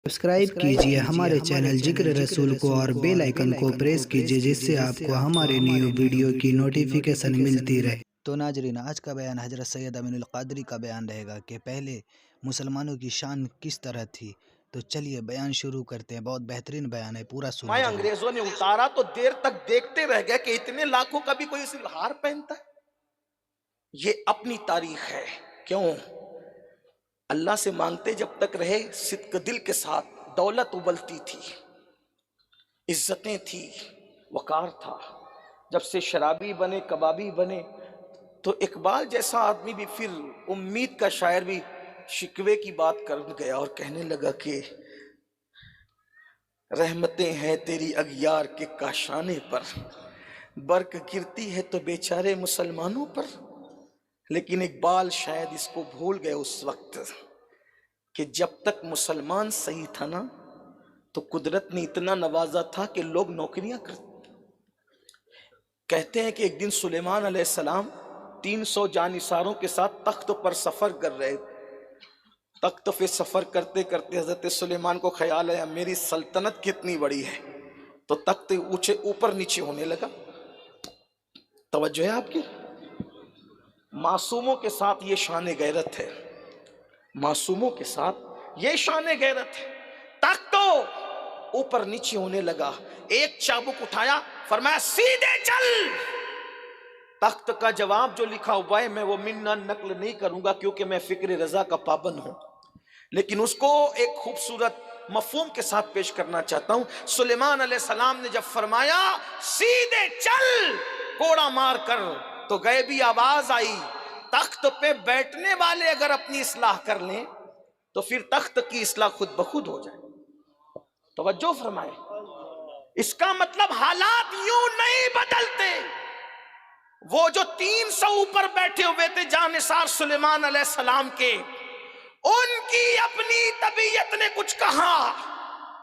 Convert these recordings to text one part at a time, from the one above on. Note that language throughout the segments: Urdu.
سبسکرائب کیجئے ہمارے چینل ذکر رسول کو اور بیل آئیکن کو پریس کیجئے جس سے آپ کو ہمارے نیو ویڈیو کی نوٹیفیکیشن ملتی رہے۔ تو ناظرین، آج کا بیان حضرت سید امین القادری کا بیان رہے گا کہ پہلے مسلمانوں کی شان کس طرح تھی۔ تو چلیے بیان شروع کرتے ہیں، بہت بہترین بیان ہے، پورا سنیں۔ انگریزوں نے اتارا تو دیر تک دیکھتے رہ گئے کہ اتنے لاکھوں کا بھی کوئی صرف ہار پہنتا ہے۔ یہ اپنی تاریخ ہے۔ کیوں؟ اللہ سے مانگتے جب تک رہے صدق دل کے ساتھ، دولت ابلتی تھی، عزتیں تھی، وقار تھا۔ جب سے شرابی بنے، کبابی بنے، تو اقبال جیسا آدمی بھی پھر امید کا شاعر بھی شکوے کی بات کر گیا اور کہنے لگا کہ رحمتیں ہیں تیری اغیار کے کاشانے پر، برق گرتی ہے تو بیچارے مسلمانوں پر۔ لیکن اقبال شاید اس کو بھول گئے اس وقت کہ جب تک مسلمان صحیح تھا نا، تو قدرت نے اتنا نوازا تھا کہ لوگ نوکریاں کرتے۔ کہتے ہیں کہ ایک دن سلیمان علیہ السلام 300 جانثاروں کے ساتھ تخت پر سفر کر رہے تھے۔ تخت پہ سفر کرتے کرتے حضرت سلیمان کو خیال آیا میری سلطنت کتنی بڑی ہے، تو تخت اوپر نیچے ہونے لگا۔ توجہ ہے آپ کی؟ معصوموں کے ساتھ یہ شان غیرت ہے، معصوموں کے ساتھ یہ شان غیرت ہے۔ تخت تو اوپر نیچے ہونے لگا، ایک چابک اٹھایا، فرمایا سیدھے چل۔ تخت کا جواب جو لکھا ہوا ہے میں وہ منا نقل نہیں کروں گا کیونکہ میں فکر رضا کا پابند ہوں، لیکن اس کو ایک خوبصورت مفہوم کے ساتھ پیش کرنا چاہتا ہوں۔ سلیمان علیہ السلام نے جب فرمایا سیدھے چل کوڑا مار کر، تو غیبی آواز آئی تخت پہ بیٹھنے والے اگر اپنی اصلاح کر لیں تو پھر تخت کی اصلاح خود بخود ہو جائے۔ توجہ فرمائے، اس کا مطلب حالات یوں نہیں بدلتے۔ وہ جو 300 اوپر بیٹھے ہوئے تھے جانثار سلیمان علیہ السلام کے، ان کی اپنی طبیعت نے کچھ کہا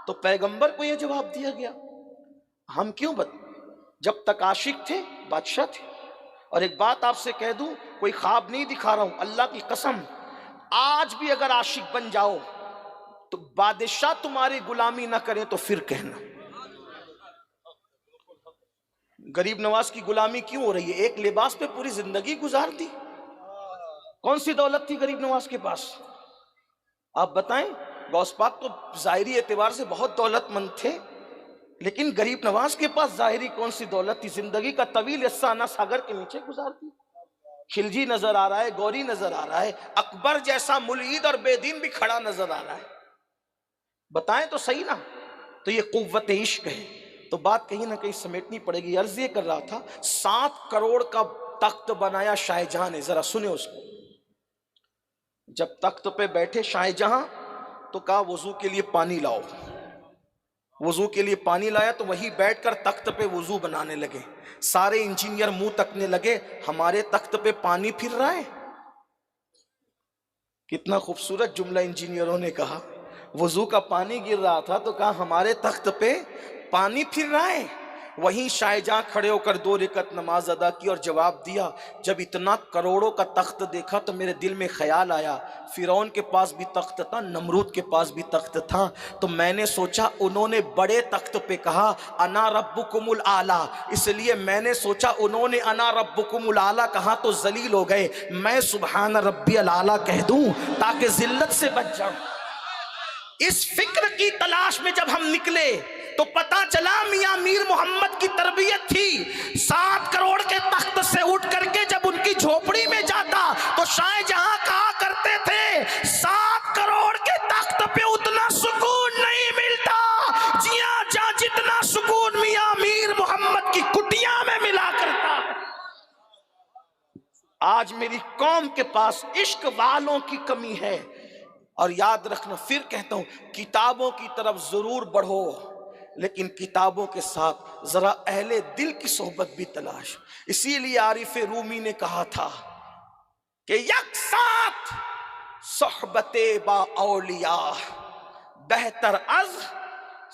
تو پیغمبر کو یہ جواب دیا گیا ہم کیوں جب تک عاشق تھے بادشاہ تھے۔ اور ایک بات آپ سے کہہ دوں، کوئی خواب نہیں دکھا رہا ہوں، اللہ کی قسم، آج بھی اگر عاشق بن جاؤ تو بادشاہ تمہاری غلامی نہ کریں تو پھر کہنا۔ غریب نواز کی غلامی کیوں ہو رہی ہے؟ ایک لباس پہ پوری زندگی گزار دی۔ کون سی دولت تھی غریب نواز کے پاس؟ آپ بتائیں۔ غوث پاک تو ظاہری اعتبار سے بہت دولت مند تھے، لیکن غریب نواز کے پاس ظاہری کون سی دولت تھی؟ زندگی کا طویل حصہ انا ساگر کے نیچے گزارتی۔ خلجی نظر آ رہا ہے، گوری نظر آ رہا ہے، اکبر جیسا ملحد اور بے دین بھی کھڑا نظر آ رہا ہے۔ بتائیں تو صحیح نا؟ تو یہ قوت عشق ہے۔ تو بات کہیں نہ کہیں سمیٹنی پڑے گی۔ عرض یہ کر رہا تھا 7 کروڑ کا تخت بنایا شاہ جہاں نے، ذرا سنیں اس کو۔ جب تخت پہ بیٹھے شاہ جہاں تو کہا وضو کے لیے پانی لاؤ۔ وضو کے لیے پانی لایا تو وہی بیٹھ کر تخت پہ وضو بنانے لگے۔ سارے انجینئر منہ تکنے لگے، ہمارے تخت پہ پانی پھر رہا ہے۔ کتنا خوبصورت جملہ انجینئروں نے کہا، وضو کا پانی گر رہا تھا تو کہا ہمارے تخت پہ پانی پھر رہا ہے۔ وہیں شاہ جہاں کھڑے ہو کر 2 رکعت نماز ادا کی اور جواب دیا جب اتنا کروڑوں کا تخت دیکھا تو میرے دل میں خیال آیا فرعون کے پاس بھی تخت تھا، نمرود کے پاس بھی تخت تھا، تو میں نے سوچا انہوں نے بڑے تخت پہ کہا انا ربکم الاعلی، اس لیے میں نے سوچا انہوں نے انا ربکم الاعلی کہا تو ذلیل ہو گئے، میں سبحان ربی الاعلی کہہ دوں تاکہ ذلت سے بچ جاؤں۔ اس فکر کی تلاش میں جب ہم نکلے تو پتا چلا میاں میر محمد کی تربیت تھی۔ 7 کروڑ کے تخت سے اٹھ کر کے جب ان کی جھوپڑی میں جاتا تو شاہ جہاں کہا کرتے تھے 7 کروڑ کے تخت پہ اتنا سکون نہیں ملتا جہاں جتنا سکون میاں میر محمد کی کٹیا میں ملا کرتا۔ آج میری قوم کے پاس عشق والوں کی کمی ہے، اور یاد رکھنا پھر کہتا ہوں کتابوں کی طرف ضرور بڑھو، لیکن کتابوں کے ساتھ ذرا اہل دل کی صحبت بھی تلاش۔ اسی لیے عارف رومی نے کہا تھا کہ یک ساتھ صحبت با اولیاء بہتر از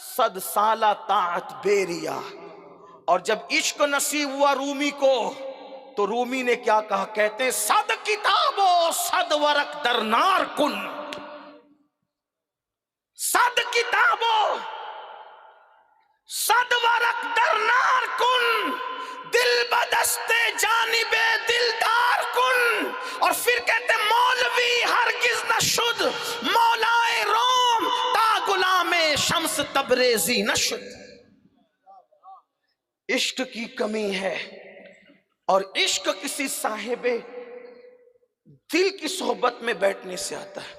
100 سالہ طاعت بیریا۔ اور جب عشق نصیب ہوا رومی کو تو رومی نے کیا کہا؟ کہتے ہیں 100 کتاب و 100 ورق در نار کن، 100 کتاب نشد مولائے روم تا غلام شمس تبریزی نشد. عشق کی کمی ہے اور عشق کسی صاحب دل کی صحبت میں بیٹھنے سے آتا ہے.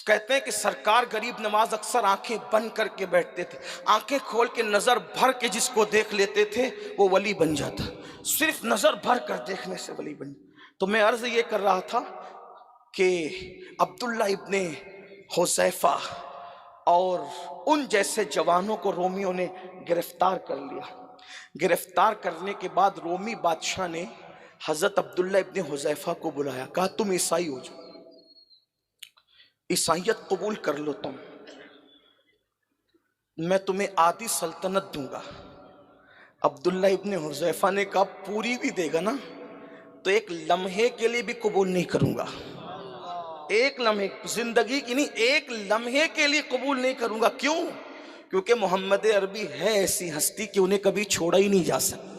کہتے ہیں کہ سرکار غریب نواز اکثر آنکھیں بند کر کے بیٹھتے تھے, آنکھیں کھول کے نظر بھر کے جس کو دیکھ لیتے تھے وہ ولی بن جاتا, صرف نظر بھر کر دیکھنے سے ولی بن جاتا. تو میں عرض یہ کر رہا تھا کہ عبداللہ ابن حذیفہ اور ان جیسے جوانوں کو رومیوں نے گرفتار کر لیا. گرفتار کرنے کے بعد رومی بادشاہ نے حضرت عبداللہ ابن حذیفہ کو بلایا, کہا تم عیسائی ہو جاؤ, عیسائیت قبول کر لو, میں تمہیں آدھی سلطنت دوں گا. عبداللہ ابن حذیفہ نے کہا پوری بھی دے گا نا تو ایک لمحے کے لیے بھی قبول نہیں کروں گا, ایک لمحے, زندگی کی نہیں, ایک لمحے کے لیے قبول نہیں کروں گا. کیوں؟ کیونکہ محمد عربی ہے ایسی ہستی کہ انہیں کبھی چھوڑا ہی نہیں جا سکتا.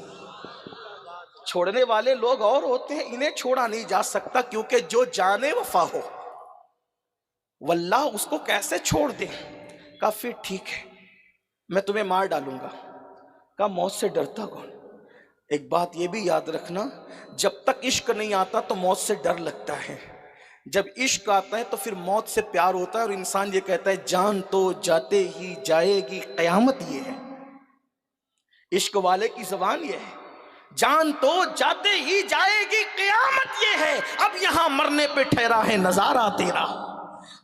چھوڑنے والے لوگ اور ہوتے ہیں, انہیں چھوڑا نہیں جا سکتا, کیونکہ جو جانے وفا ہو واللہ اس کو کیسے چھوڑ دیں. کہا پھر ٹھیک ہے میں تمہیں مار ڈالوں گا. کہا موت سے ڈرتا کون؟ ایک بات یہ بھی یاد رکھنا, جب تک عشق نہیں آتا تو موت سے ڈر لگتا ہے, جب عشق آتا ہے تو پھر موت سے پیار ہوتا ہے, اور انسان یہ کہتا ہے جان تو جاتے ہی جائے گی قیامت. یہ ہے عشق والے کی زبان, یہ ہے جان تو جاتے ہی جائے گی قیامت. یہ ہے اب یہاں مرنے پہ ٹھہرا ہے نظارہ تیرا,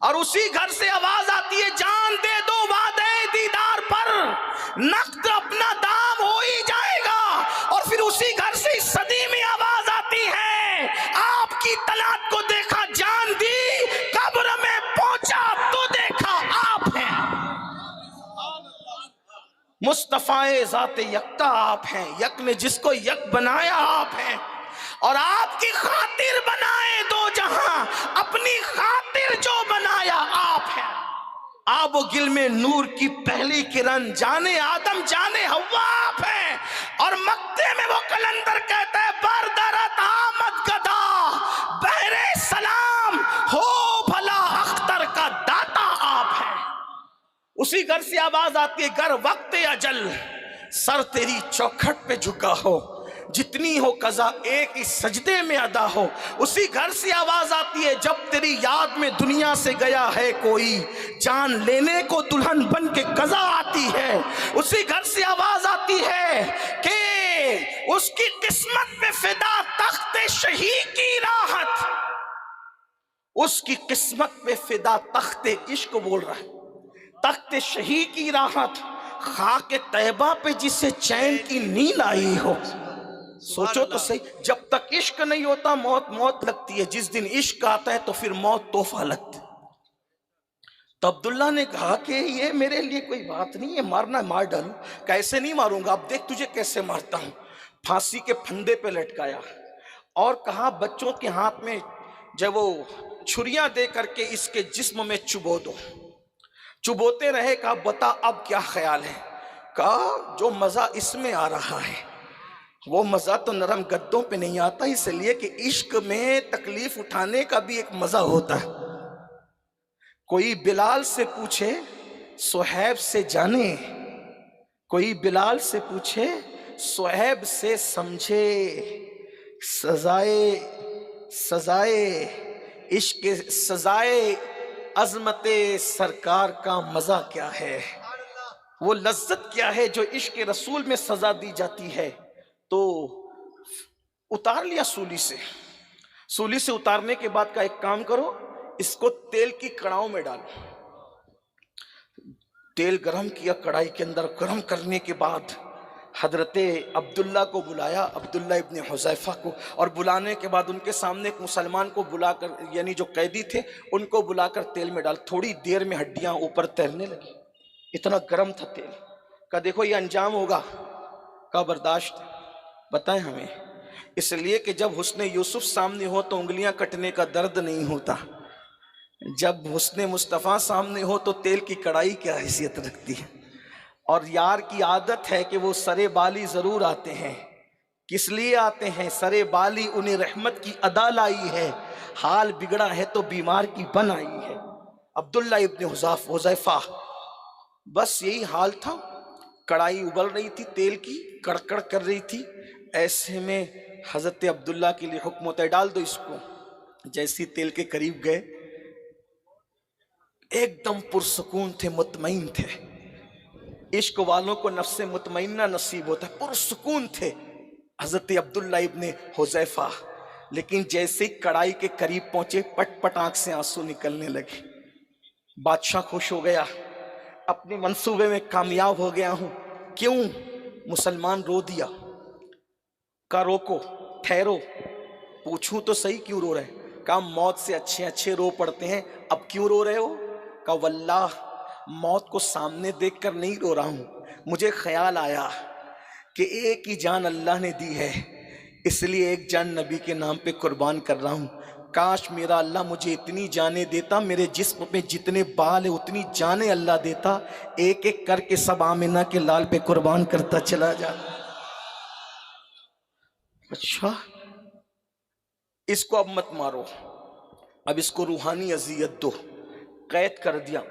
اور اسی گھر سے آواز آتی ہے جان دے دو وعدے دیدار پر, نقد اپنا دام ہو ہی جائے گا. اور پھر اسی گھر سے اس صدی میں آواز آتی ہے آپ کی طلعت کو دیکھا جان دی, قبر میں پہنچا تو دیکھا آپ ہیں. مصطفیٰ ذات یکتا آپ ہیں, یک نے جس کو یک بنایا آپ ہیں, اور آپ کی خاطر بنائے دو جہاں, اپنی خاطر جو بنایا آپ ہیں. آب و گل میں نور کی پہلی کرن, جانے آدم جانے حوا آپ ہیں. اور مکتے میں وہ کلندر کہتا ہے بردرت آمد گدا بہر سلام ہو بھلا اختر کا داتا آپ ہیں. اسی گھر سے آواز آتی ہے گر وقت اجل سر تیری چوکھٹ پہ جھکا ہو, جتنی ہو قضا ایک ہی سجدے میں ادا ہو. اسی گھر سے آواز آتی ہے جب تیری یاد میں دنیا سے گیا ہے کوئی, جان لینے کو دلہن بن کے قضا آتی ہے. اسی گھر سے آواز آتی ہے کہ اس کی قسمت پہ فدا تخت شہی کی راحت, اس کی قسمت پہ فدا تخت عشق بول رہا ہے, تخت شہی کی راحت, خاک طیبہ پہ جسے چین کی نیند آئی ہو. سوچو تو صحیح, جب تک عشق نہیں ہوتا موت موت لگتی ہے, جس دن عشق آتا ہے تو پھر موت تحفہ لگتی. تو عبداللہ نے کہا کہ یہ میرے لیے کوئی بات نہیں ہے, مارنا مار ڈالوں. کیسے نہیں ماروں گا, اب دیکھ تجھے کیسے مارتا ہوں. پھانسی کے پھندے پہ لٹکایا اور کہا بچوں کے ہاتھ میں جب وہ چھریاں دے کر کے اس کے جسم میں چبو دو. چبوتے رہے, کہا بتا اب کیا خیال ہے. کہا جو مزہ اس میں آ رہا ہے وہ مزہ تو نرم گدوں پہ نہیں آتا, اس لیے کہ عشق میں تکلیف اٹھانے کا بھی ایک مزہ ہوتا ہے. کوئی بلال سے پوچھے صہیب سے جانے, کوئی بلال سے پوچھے صہیب سے سمجھے, سزائے عشق سزائے عظمت سرکار کا مزہ کیا ہے, وہ لذت کیا ہے جو عشق رسول میں سزا دی جاتی ہے. تو اتار لیا سولی سے اتارنے کے بعد کا ایک کام کرو, اس کو تیل کی کڑاؤں میں ڈالو. تیل گرم کیا کڑائی کے اندر, گرم کرنے کے بعد حضرت عبداللہ کو بلایا, عبداللہ ابن حذیفہ کو, اور بلانے کے بعد ان کے سامنے ایک مسلمان کو بلا کر, یعنی جو قیدی تھے ان کو بلا کر تیل میں ڈال. تھوڑی دیر میں ہڈیاں اوپر تیرنے لگی, اتنا گرم تھا تیل. کہا دیکھو یہ انجام ہوگا. کہا برداشت بتائیں ہمیں, اس لیے کہ جب حسن یوسف سامنے ہو تو انگلیاں کٹنے کا درد نہیں ہوتا, جب حسن مصطفیٰ سامنے ہو تو تیل کی کڑائی کیا حیثیت رکھتی ہے. اور یار کی عادت ہے کہ وہ سرے بالی ضرور آتے ہیں, کس لیے آتے ہیں؟ سرے بالی انہیں رحمت کی ادا لائی ہے، حال بگڑا ہے تو بیمار کی بن آئی ہے۔ عبداللہ ابن حذیفہ، بس یہی حال تھا، کڑھائی ابل رہی تھی تیل کی، کڑکڑ کر رہی تھی، ایسے میں حضرت عبداللہ کے لیے حکم ہوتا ہے ڈال دو اس کو۔ جیسی تیل کے قریب گئے، ایک دم پرسکون تھے، مطمئن تھے۔ عشق والوں کو نفس مطمئنہ نصیب ہوتا ہے، پرسکون تھے حضرت عبداللہ ابن حذیفہ، لیکن جیسے ہی کڑائی کے قریب پہنچے پٹ پٹ آنکھ سے آنسو نکلنے لگے۔ بادشاہ خوش ہو گیا، اپنے منصوبے میں کامیاب ہو گیا ہوں۔ کیوں؟ مسلمان رو دیا۔ کہا روکو، ٹھہرو، پوچھوں تو صحیح کیوں رو رہے؟ کہا موت سے اچھے اچھے رو پڑتے ہیں، اب کیوں رو رہے ہو؟ کہا واللہ موت کو سامنے دیکھ کر نہیں رو رہا ہوں، مجھے خیال آیا کہ ایک ہی جان اللہ نے دی ہے، اس لیے ایک جان نبی کے نام پہ قربان کر رہا ہوں۔ کاش میرا اللہ مجھے اتنی جانیں دیتا، میرے جسم میں جتنے بال ہیں اتنی جانیں اللہ دیتا، ایک ایک کر کے سب آمنہ کے لال پہ قربان کرتا چلا جاتا۔ اچھا، اس کو اب مت مارو، اب اس کو روحانی اذیت دو۔ قید کر دیا۔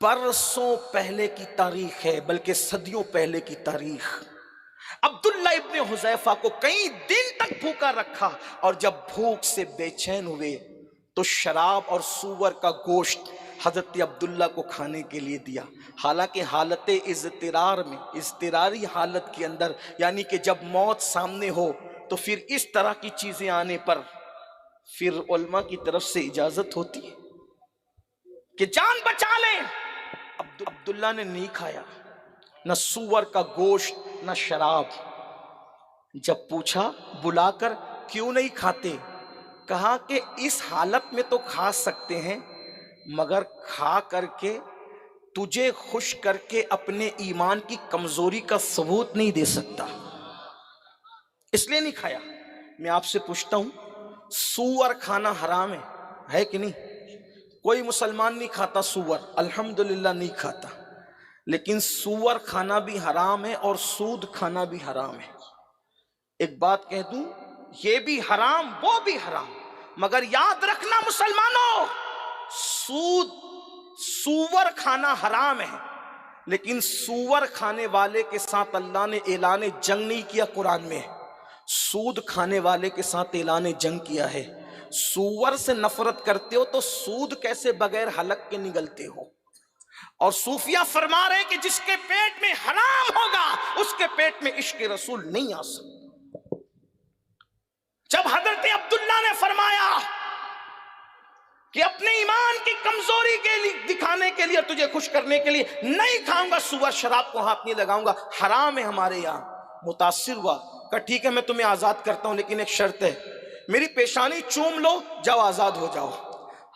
برسوں پہلے کی تاریخ ہے، بلکہ صدیوں پہلے کی تاریخ۔ عبداللہ ابن حذیفہ کو کئی دن تک بھوکا رکھا، اور جب بھوک سے بے چین ہوئے تو شراب اور سور کا گوشت حضرت عبداللہ کو کھانے کے لیے دیا۔ حالانکہ حالت اضطرار میں، اضطراری حالت کے اندر، یعنی کہ جب موت سامنے ہو تو پھر اس طرح کی چیزیں آنے پر پھر علماء کی طرف سے اجازت ہوتی ہے کہ جان بچا لیں۔ عبداللہ نے نہیں کھایا، نہ سور کا گوشت نہ شراب۔ جب پوچھا بلا کر کیوں نہیں کھاتے، کہا کہ اس حالت میں تو کھا سکتے ہیں، مگر کھا کر کے تجھے خوش کر کے اپنے ایمان کی کمزوری کا ثبوت نہیں دے سکتا، اس لیے نہیں کھایا۔ میں آپ سے پوچھتا ہوں، سور کھانا حرام ہے کہ نہیں؟ کوئی مسلمان نہیں کھاتا سور، الحمدللہ نہیں کھاتا، لیکن سور کھانا بھی حرام ہے اور سود کھانا بھی حرام ہے۔ ایک بات کہہ دوں، یہ بھی حرام وہ بھی حرام، مگر یاد رکھنا مسلمانوں، سور کھانا حرام ہے، لیکن سور کھانے والے کے ساتھ اللہ نے اعلان جنگ نہیں کیا، قرآن میں سود کھانے والے کے ساتھ اعلان جنگ کیا ہے۔ سور سے نفرت کرتے ہو تو سود کیسے بغیر حلق کے نگلتے ہو؟ اور صوفیہ فرما رہے کہ جس کے پیٹ میں حرام ہوگا اس کے پیٹ میں عشق رسول نہیں آ سکتا۔ جب حضرت عبداللہ نے فرمایا کہ اپنے ایمان کی کمزوری کے لیے دکھانے کے لیے، تجھے خوش کرنے کے لیے نہیں کھاؤں گا سور، شراب کو ہاتھ نہیں لگاؤں گا، حرام ہے ہمارے یہاں، متاثر ہوا، کہا ٹھیک ہے میں تمہیں آزاد کرتا ہوں، لیکن ایک شرط ہے، میری پیشانی چوم لو، جاؤ آزاد ہو جاؤ۔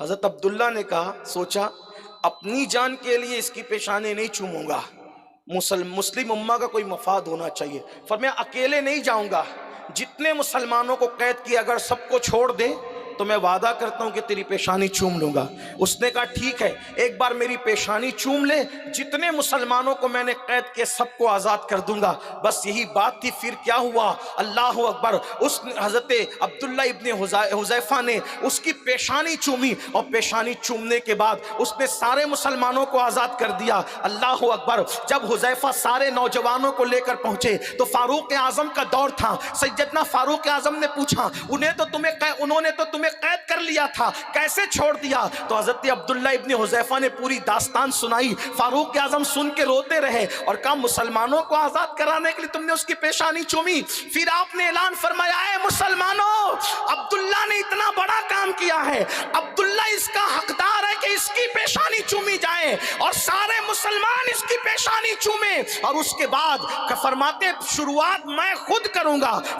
حضرت عبداللہ نے کہا، سوچا اپنی جان کے لیے اس کی پیشانی نہیں چوموں گا، مسلم امہ کا کوئی مفاد ہونا چاہیے، فرمایا اکیلے نہیں جاؤں گا، جتنے مسلمانوں کو قید کیا اگر سب کو چھوڑ دے تو میں وعدہ کرتا ہوں کہ تیری پیشانی چوم لوں گا۔ اس نے کہا ٹھیک ہے، ایک بار میری پیشانی چوم لے، جتنے مسلمانوں کو میں نے قید کیا سب کو آزاد کر دوں گا۔ بس یہی بات تھی، پھر کیا ہوا؟ اللہ اکبر، اس حضرت عبداللہ ابن حذیفہ نے اس کی پیشانی چومی، اور پیشانی چومنے کے بعد اس نے سارے مسلمانوں کو آزاد کر دیا۔ اللہ اکبر، جب حذیفہ سارے نوجوانوں کو لے کر پہنچے تو فاروق اعظم کا دور تھا، سیدنا فاروق اعظم نے پوچھا انہوں نے تو تمہیں قید کر لیا تھا، کیسے چھوڑ دیا؟ تو حضرت عبداللہ ابن حذیفہ نے پوری داستان سنائی۔ فاروق اعظم سن کے روتے رہے اور کہا مسلمانوں کو آزاد کرانے کے لیے تم نے اس کی پیشانی چومی؟ پھر آپ نے اعلان فرمایا، اے مسلمانوں، عبداللہ نے اتنا بڑا کام کیا ہے، عبداللہ اس کا حقدار ہے کہ اس کی پیشانی چومی جائے اور سارے مسلمان اس کی پیشانی چومیں۔ اور اس کے بعد فرماتے شروعات میں خود کروں گا۔